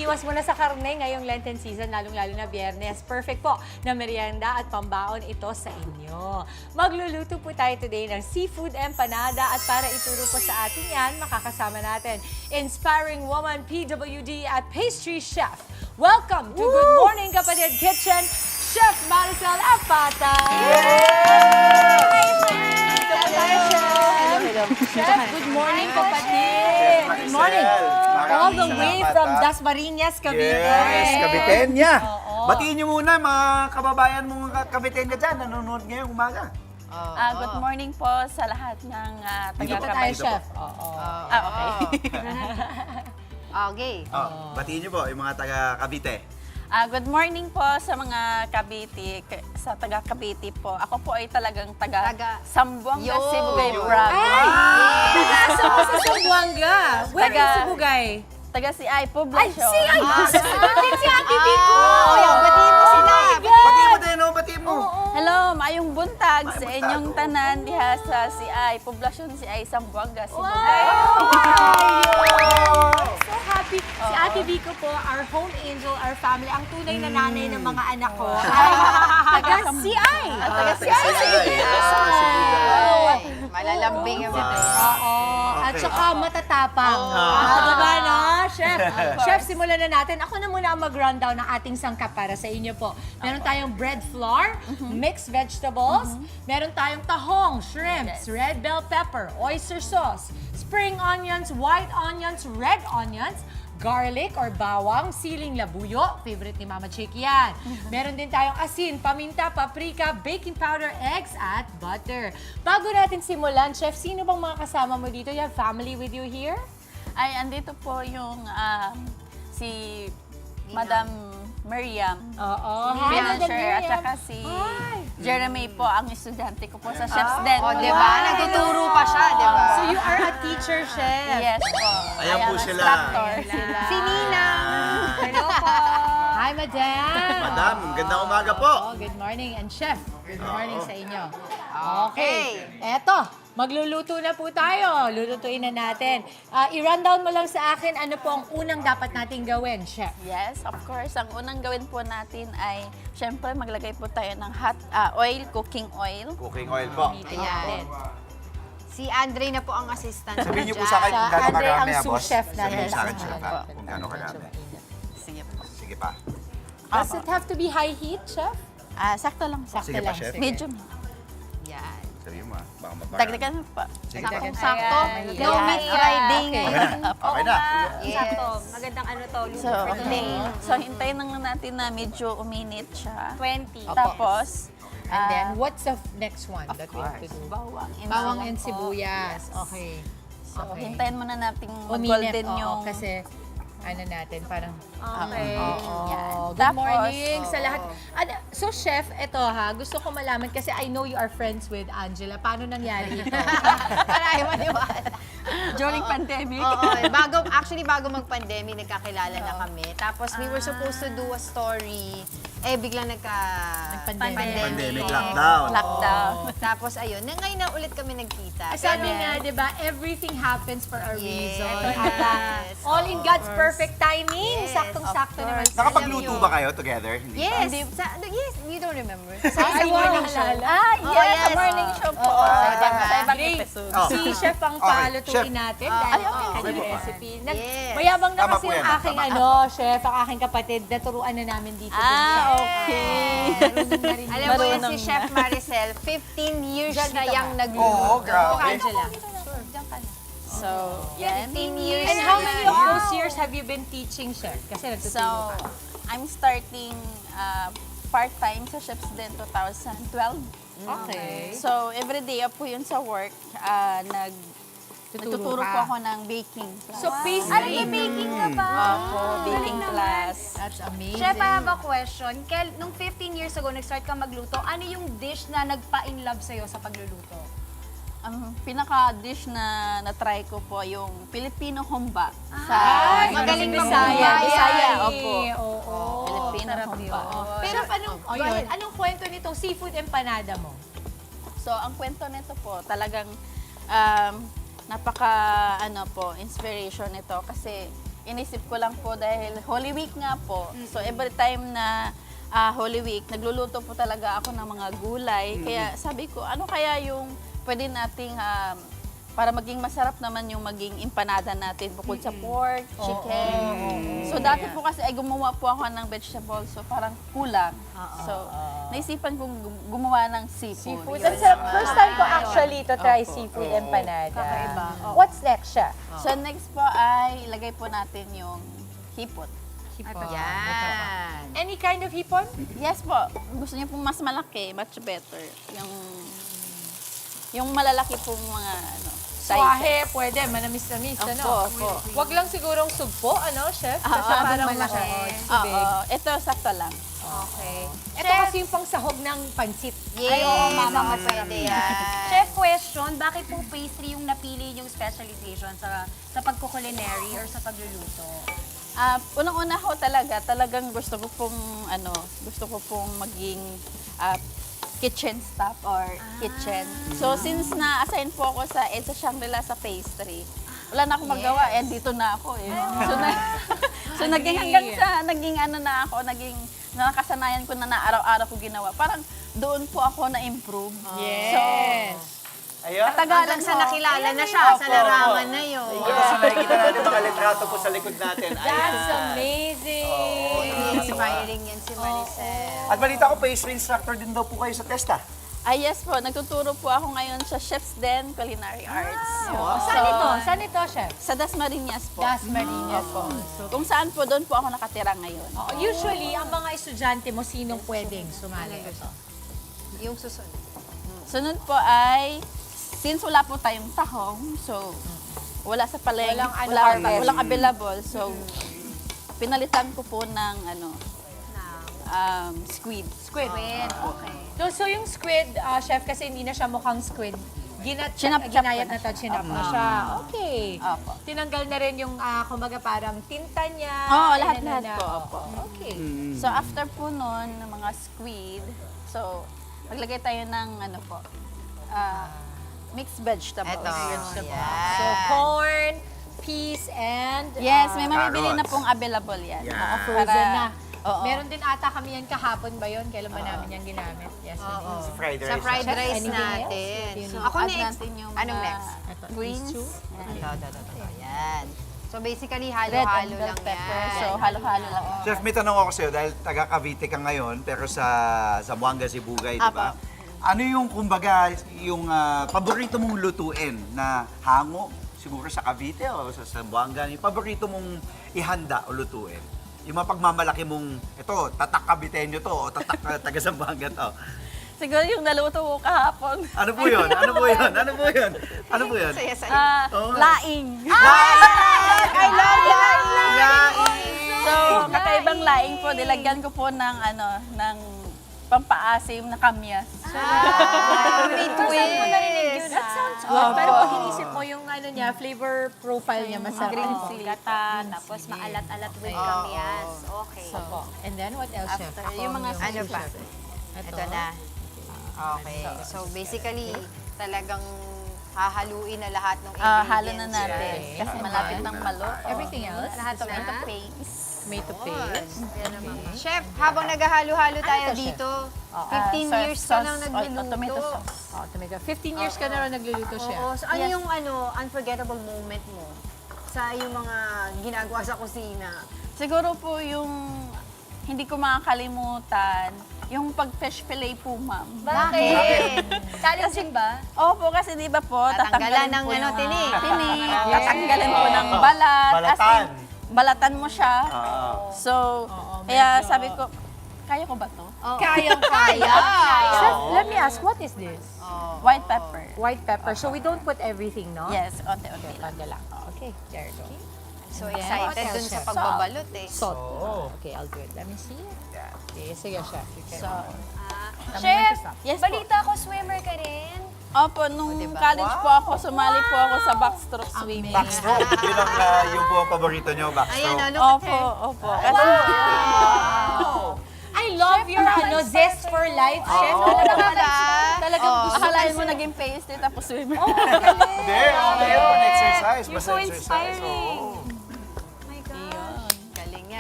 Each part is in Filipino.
iwas muna sa karne ngayong Lenten season, lalong-lalo na Biyernes. Perfect po na merienda at pambaon ito sa inyo. Magluluto po tayo today ng seafood empanada at para ituro po sa atin yan, makakasama natin inspiring woman, PWD at pastry chef. Welcome to Good Morning Kapatid Kitchen, Chef Maricel Apata! Chef, good morning, kapatid. Good morning. All the way from Dasmariñas, Cavite. Yes, Caviteña. Oo. Batiin niyo muna mga kababayan mong Caviteña dyan, nanonood ngayong umaga. Good morning po sa lahat ng Dito tayo, taga-Cavite. Chef. Oo. Okay. Okay. Batiin niyo po yung mga taga Cavite. Good morning po sa mga Cavite, sa taga-Cavite po. Ako po ay talagang taga-Sambuanga, Yo! Sibugay Yo! Province. Nasa ko sa Sambuanga. Where in Taga- Sibugay? Taga-CI po, Ay, Blasio. si Ay! Sasagutin si Ate Biko! Batiin mo sila. Batiin mo din, oh, batiin mo. Hello, maayong buntag sa buntag, inyong oo. tanan diha sa CI, Poblasyon CI Sambuanga, Sibugay. So happy. Si Ate Biko po, our home angel, our family, ang tunay na nanay ng mga anak ko. Ay, taga-CI. Taga-CI. Malalambing yung mga. Oo. At Okay. saka matatapang. Diba, no? Chef, Chef, simulan na natin. Ako na muna ang mag-rundown ng ating sangkap para sa inyo po. Meron tayong bread flour, mixed vegetables, meron tayong tahong, shrimps, red bell pepper, oyster sauce, spring onions, white onions, red onions, garlic or bawang, siling labuyo, favorite ni Mama Chicky yan. Meron din tayong asin, paminta, paprika, baking powder, eggs, at butter. Bago natin simulan, Chef, sino bang mga kasama mo dito? You have family with you here? Ay, andito po yung si Madam Miriam. Oo. Manager at saka si Jeremy po, ang estudyante ko po sa Chef's Den. O, diba? Nagtuturo pa siya, diba? So you are a teacher, Chef? Yes po. Ayan po ang sila. instructor sila. Si Ninang. Hello po. Hi, Madam. Madam, gandang umaga po. Oh, good morning. And Chef, good morning sa inyo. Okay. Eto, magluluto na po tayo. Lulutuin na natin. I-rundown mo lang sa akin ano po ang unang dapat nating gawin, Chef. Yes, of course. Ang unang gawin po natin ay, syempre, maglagay po tayo ng hot oil, cooking oil. Cooking oil po. Ayan. Si Andre na po ang assistant. Sabihin niyo po dyan. sa akin kung Sa gano'ng Andre ang karami, sous boss. chef Sabihin natin. niyo sa akin, Sa chef, akin. kung gano'ng karami. Sige po. Sige pa. Does it have to be high heat, Chef? Sakto lang. Sakto Sige pa, lang. Chef. Sige. Medium. Yan. Sabihin mo, baka mapaka. Dagdagan mo pa. Sige. Dagdagan. Sakto. Ayan. No Ayan. meat riding. Okay na. Okay na. Yes. Sakto. Magandang ano to, luto So, for today. so hintayin lang natin na medyo uminit siya. 20. Tapos, And then, what's the next one that we have to do? bawang Bawang and po. sibuyas. Yes. Okay. So, Okay. hintayin muna natin Uminit, mag-golden oo, yung... kasi ano natin, parang Okay. Yan. good Tapos, morning sa lahat. So, Chef, ito ha, gusto ko malaman kasi I know you are friends with Angela. Paano nangyari ito? Para ayaw maniwala. during pandemic. Oo, actually bago mag-pandemic, nagkakilala na kami. Tapos we were supposed to do a story. Biglang Nagpandemic. Pandemic lockdown. Lockdown. Tapos ayun, ngayon na ulit kami nagkita. Sabi nga, di ba, everything happens for a Yes. reason. Yes. At all in God's perfect timing. Yes, Saktong-sakto of naman. course. Nakapagluto ba kayo together? Hindi pa? Yes, yes, you don't remember. Ay, morning wow, show. alala. Yes, yes. sa morning show po. Oo, sa ibang, diba? sa ibang Great. episode. Oh. Si Chef ang Okay, palutuin Chef. natin Ay, dahil okay. kanyang Okay po. recipe. Yes. Mayabang na Tama kasi po yung yan. aking Tama. Chef, ang aking kapatid. Naturuan na namin dito. Okay. Marunong na rin Alam mo yan Marunong si Chef Maricel, 15 years na dito yung ka. nagluluto. Oo, grabe. Angela. So, yan. 15 years. And how many of those years have you been teaching, Chef? Kasi nagtuturo So, ka. I'm starting part-time sa Chef's Den 2012. Okay. So, everyday po yun sa work, nagtuturo ka. po ako ng baking class. So, pastry. Baking ka pa. Opo, baking class. That's amazing. Chef, I have a question. Nung 15 years ago, nag-start ka magluto, ano yung dish na nagpa-in love sa'yo sa pagluluto? Ang pinaka-dish na na-try ko po yung Filipino humba. Ay, magaling Bisaya. mag-humba. Bisaya, Ay, opo. Oo. Filipino humba. Pero anong kwento nitong seafood empanada mo? So, ang kwento nito po, talagang napaka, inspiration nito kasi inisip ko lang po dahil Holy Week nga po. So every time na Holy Week, nagluluto po talaga ako ng mga gulay. Kaya sabi ko, ano kaya yung pwede nating para maging masarap naman yung maging empanada natin bukod sa pork, chicken. So dati po kasi ay gumawa po ako ng vegetables, so parang kulang. So naisipan kong gumawa ng seafood. That's the first time ko actually to try seafood empanada. Kakaiba. What's next siya? So next po ay ilagay po natin yung hipot. Yan. Any kind of hipon? Yes po. Gusto niyo po mas malaki, much better. Yung malalaki pong mga Swahe, pwede, manamis-namis, ano? Opo. Wag lang sigurong sugpo, ano, chef? Kasi parang malaki. tubig. Ito, sakto lang. Okay. Ito kasi yung pangsahog ng pansit. Yes, oo, mama, pwede yan. Chef, question, bakit po pastry yung napili yung specialization sa pagkukulinary or sa pagluluto? Unang-una ho talagang gusto ko pong maging kitchen staff or kitchen. So since na-assign po ako sa EDSA Shangri-La sa pastry, wala na akong magawa, dito na ako eh. So naging hanggang sa naging nakasanayan ko na araw-araw ko ginawa. Parang doon po ako na-improve. Yes. Ayun. Hanggang sa nakilala na siya, sa larangan na yun. Ito sa nakikita natin mga litrato po sa likod natin. That's amazing. Inspiring yan si Maricel. At balita ko, pastry instructor din daw po kayo sa TESTA. Yes po, nagtuturo po ako ngayon sa Chef's Den Culinary Arts. Saan ito? Saan ito, chef? Sa Dasmariñas po. Dasmariñas po. Kung saan po, doon po ako nakatira ngayon. Usually, ang mga estudyante mo, sinong pwedeng sumali? Yung susunod. Sunod po ay, since wala po tayong tahong, so wala sa palengke, walang available. So, pinalitan ko po ng squid. Squid. Okay. So yung squid, chef, kasi hindi na siya mukhang squid. Chinap-chap Ginayat na to, chinap na siya. Okay. Opo. Tinanggal na rin yung, kumbaga parang tinta niya. Lahat-lahat po. Opo. Okay. So, after po nun, ng mga squid, so, maglagay tayo ng mixed vegetables. Ito. So, Yan. corn, peas, and... Yes, may mabibili na carrots. pong available yan. Yeah. frozen na. Oo. Meron din ata kami yan kahapon ba yun? Kailan ba namin yan ginamit? Yes. Sa fried rice. Sa fried Chef, rice anything else? natin. Yun. So, ako Add next. natin yung Anong mga next? greens. These two? Ito. Yan. So, basically, Red and halo-halo bell lang pepper. yan. So, halo-halo lang. Chef, may tanong ako sa'yo dahil taga Cavite ka ngayon, pero sa Zamboanga, Sibugay, di ba? Ano yung, kumbaga, yung paborito mong lutuin na hango, siguro sa Cavite o sa Zamboanga, yung paborito mong ihanda o lutuin? Yung mapagmamalaki mong, ito, tatak Caviteño to, o tatak taga Zamboanga to. Siguro yung naluto ko kahapon. Ano po yun? Ano po yun? Ano po yun? Ano po yun? Saya-saya. Laing. I love that! So, kakaibang laing po, nilagyan ko po ng ng pampaasim na kamyas. May twist. That sounds good. Pero pag inisip mo yung niya, flavor profile niya, masarap. green Oo. chili. Gata, tapos maalat-alat with kamyas. Okay. Opo. And then, what else, chef? After, yung mga Ano pa? Ito. Ito na. Okay. So, basically, talagang hahaluin na lahat ng ingredients. halo na natin. Right. Kasi malapit ng maluto. Everything else? Lahat is tomato na? paste. Tomato paste. Chef, habang naghahalo-halo tayo to, chef? dito, Ah, 15 soy years ka sauce nang or nagluluto. tomato sauce. Oh, tomato. 15 years ka na rin nagluluto siya. Oo. So, ano Yes. yung unforgettable moment mo sa yung mga ginagawa sa kusina? Siguro po yung hindi ko makakalimutan, yung pag-fish fillet po, ma'am. Bakit? Challenging ba? Opo, kasi di ba po, Tatanggalan tatanggalin ng po yung tinik. tinik, tatanggalin po ng balat. Balatan. As in, balatan mo siya. So, kaya medyo- sabi ko, kaya ko ba to? Kayang-kaya. Chef, let me ask, what is this? White pepper. White pepper. So we don't put everything, no? Yes, onte-onte. Pagka lang. Okay, there you go. So What excited else, dun sa chef? pagbabalot eh. Salt. Okay, I'll do it. Let me see. Okay, sige, chef. You can. So, Chef, yes po. balita ko swimmer ka rin. Opo, nung college po ako, sumali po ako sa backstroke swimming. Backstroke. Yun ang yung po ang paborito nyo, Ayan, backstroke. look at Opo, her. opo. Kasi, I love your zest for life, chef. talagang akalain mo naging pastry tapos swimmer. Hindi, okay yun. Exercise. You're Basta so exercise. inspiring. Oo.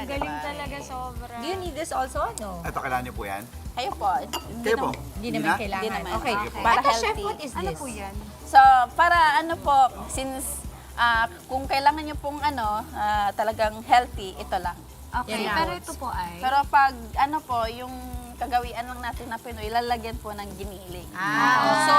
niya, Galing diba? talaga sobra. Do you need this also? No. Ito, kailangan niyo po yan? Kayo po. Kayo po? Hindi naman na? kailangan. Hindi naman. Okay. Sige po. Para Ito, chef, healthy. what is Ano this? po yan? So, para ano po, since kung kailangan nyo pong talagang healthy, ito lang. Okay, Yan pero lang. ito po ay... Pero pag ano po, yung kagawian lang natin na Pinoy, ilalagyan po ng giniling. So,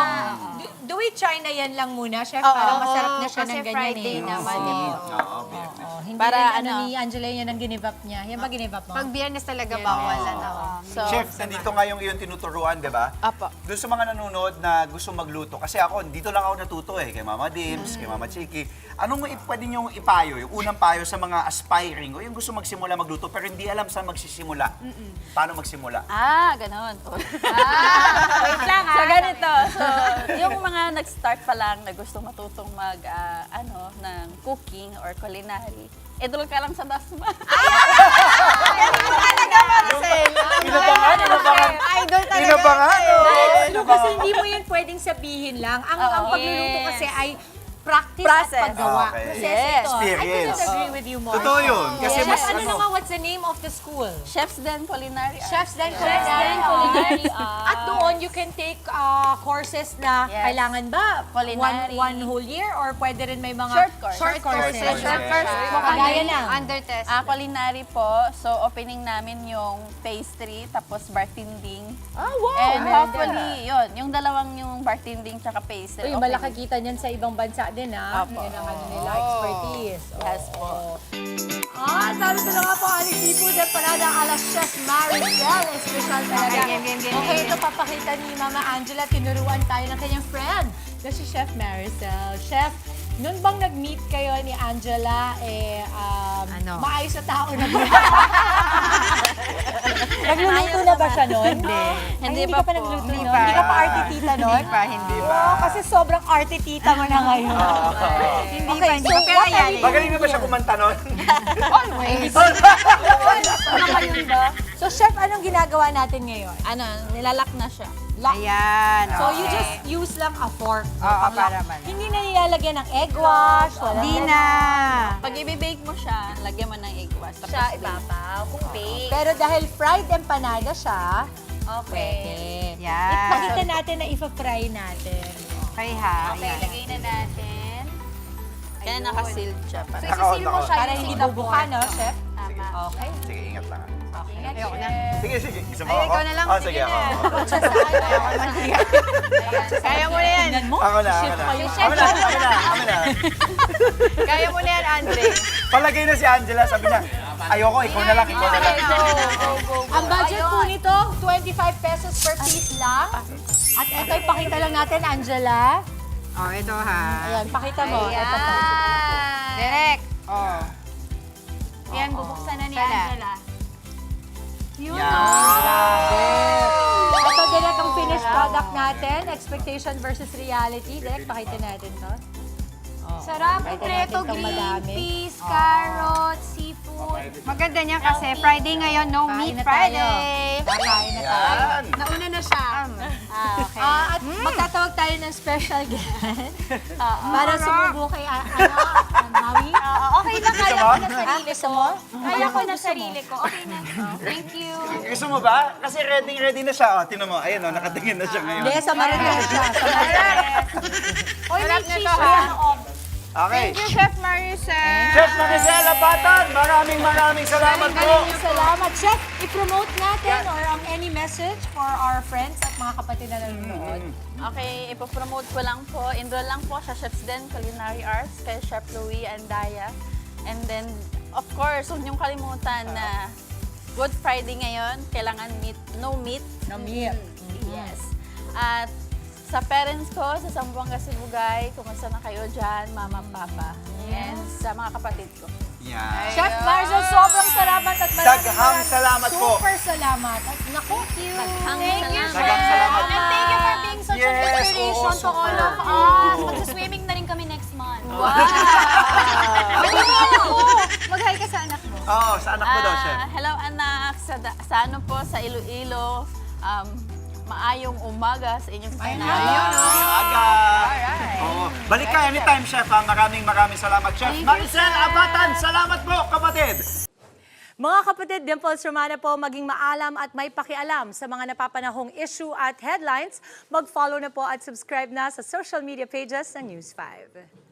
do we try na yan lang muna, chef? Para masarap na siya kasi ng ganyan Friday eh. naman Oo. eh. Oo, biyernes. Oo, hindi Para rin ano, ni Angela yan ang ginibap niya. Yan ba ginibap mo? Pag biyernes talaga bawalan ako. So, Chef, nandito nga yung iyong tinuturuan, di ba? Apo. Doon sa mga nanonood na gusto magluto, kasi ako, dito lang ako natuto kay Mama Dims, kay Mama Chiki. Anong pwede niyong ipayo, yung unang payo sa mga aspiring o yung gusto magsimula magluto pero hindi alam saan magsisimula? Paano magsimula? ganon. Wait lang So, ganito. So, yung mga nag-start pa lang na gusto matutong ng cooking or culinary, idol ka lang sa dasma. Inabangan! Idol talaga. Inabangan! True, kasi hindi mo yun pwedeng sabihin lang. Ang pagluluto kasi ay practice Process. at paggawa. Okay. Proseso Yes. ito. I Experience. couldn't agree with you more. Totoo yun. Kasi Chef, mas ano na nga, what's the name of the school? Chefs din, culinary arts. Chefs then Culinary Arts. At doon, you can take courses na Yes. kailangan ba? Culinary. One whole year? Or pwede rin may mga Short course. Short courses. Short courses. Kagaya lang. Under test. Culinary po. So, opening namin yung pastry, tapos bartending. Ah, wow! And hopefully, yun, yung dalawang yung bartending tsaka pastry. Uy, malaki kita niyan sa ibang bansa din, ha? Apo. Yan ang ano nila, expertise. Yes po. Sabi ko na nga po, aling seafood at panada ala Chef Maricel. Special talaga. Okay, ito papakita ni Mama Angela. Tinuruan tayo ng kanyang friend na si Chef Maricel. Chef, noon bang nag-meet kayo ni Angela, Ano? maayos na tao na ba? Nagluluto na ba siya noon? Hindi ka pa pa po. nagluto Hindi noon? pa. Hindi ka pa arte tita noon? Hindi Oo, kasi sobrang arte tita mo na ngayon. Hindi Okay, pa, hindi so pa. Pero what are yan. we Magaling na ba siya kumanta nun? So, Chef, anong ginagawa natin ngayon? Nilalak na siya. Ayan. So, you just use lang a fork. Oo, para man. Hindi na nilalagyan ng egg wash. Wala Hindi na. Pag i-bake mo siya, lagyan mo ng egg wash. Tapos Siya ibabaw, kung bake. Pero dahil fried empanada siya, Okay. pwede. Yan. Ipakita natin na ipa-fry natin. Okay ha. Okay, Ayan. lagay na natin. Kaya nakasealed siya. So, Para. isisil mo siya Para using hindi the bubuka, fork. no, Chef? Tama. Okay. Sige, ingat lang. Ingat, Ayoko na. Chef. Sige, sige. Gusto mo Ay, ako? ikaw na lang. Oh, Sige sige, na. ako. Kaya mo na yan. Tingnan mo. Ako na, Chef ako na. pa yung Ako na, ako na, ako na. Kaya mo na yan, Andre. Palagay na si Angela, sabi niya, ayoko, ikaw na lang, ikaw na lang. Ang budget po nito, 25 pesos per piece lang. At ito, ipakita lang natin, Angela. Oh, ito ha. Ayan, pakita mo. Ito po. Direct. Oh. Yan, bubuksan na ni Sana. Angela. Yun, Ito direct ang finished product natin. Expectation versus reality. Direct, pakita natin to. Sarap, Pakita kompleto, natin itong green madami. peas, carrots, seafood. Maganda niya kasi Friday ngayon, no Kain meat na tayo. Friday. Kakain na tayo. Yan. Nauna na siya. Okay. At magtatawag tayo ng special guest para sumubo kay Maui. Okay na, kaya ko na sarili Gusto ko. mo? Kaya ko na sarili ko. Okay na. Thank you. Gusto mo ba? Kasi ready na siya. Oh, tinan mo, ayun, oh, nakatingin na siya ngayon. Hindi, sa Marites siya. Sa Marites. Oy, may cheese to, siya. Okay. Chef Maricel. Chef Maricela Patan, maraming salamat po. Maraming salamat. Chef, i-promote natin or any message for our friends at mga kapatid na nanonood. Okay, ipopromote ko lang po. Enroll lang po sa Chefs Den Culinary Arts kay Chef Louie and Daya. And then, of course, huwag niyong kalimutan na Good Friday ngayon. Kailangan no meat. No meat. Yes. At sa parents ko, sa Zamboanga Sibugay, kumusta na kayo dyan, mama, papa. And sa mga kapatid ko. Yan. Chef Marcel, sobrang salamat at Daghang salamat po. Super salamat. At naku, Thank you, Daghang salamat. And thank you for being such an Yes, inspiration oo, to all super. of us. Magsiswimming na rin kami next month. Mag-hi ka sa anak mo. Oo, sa anak mo daw, Chef. Hello anak, sa ano po, sa Iloilo. Maayong umaga sa inyong Ayun, aga. Oo. Balik ka anytime, Chef. Ha? Maraming salamat, Chef. Maricel Abatan, salamat po, kapatid. Mga kapatid, Dimples Romana po, maging maalam at may pakialam sa mga napapanahong issue at headlines. Mag-follow na po at subscribe na sa social media pages ng News 5.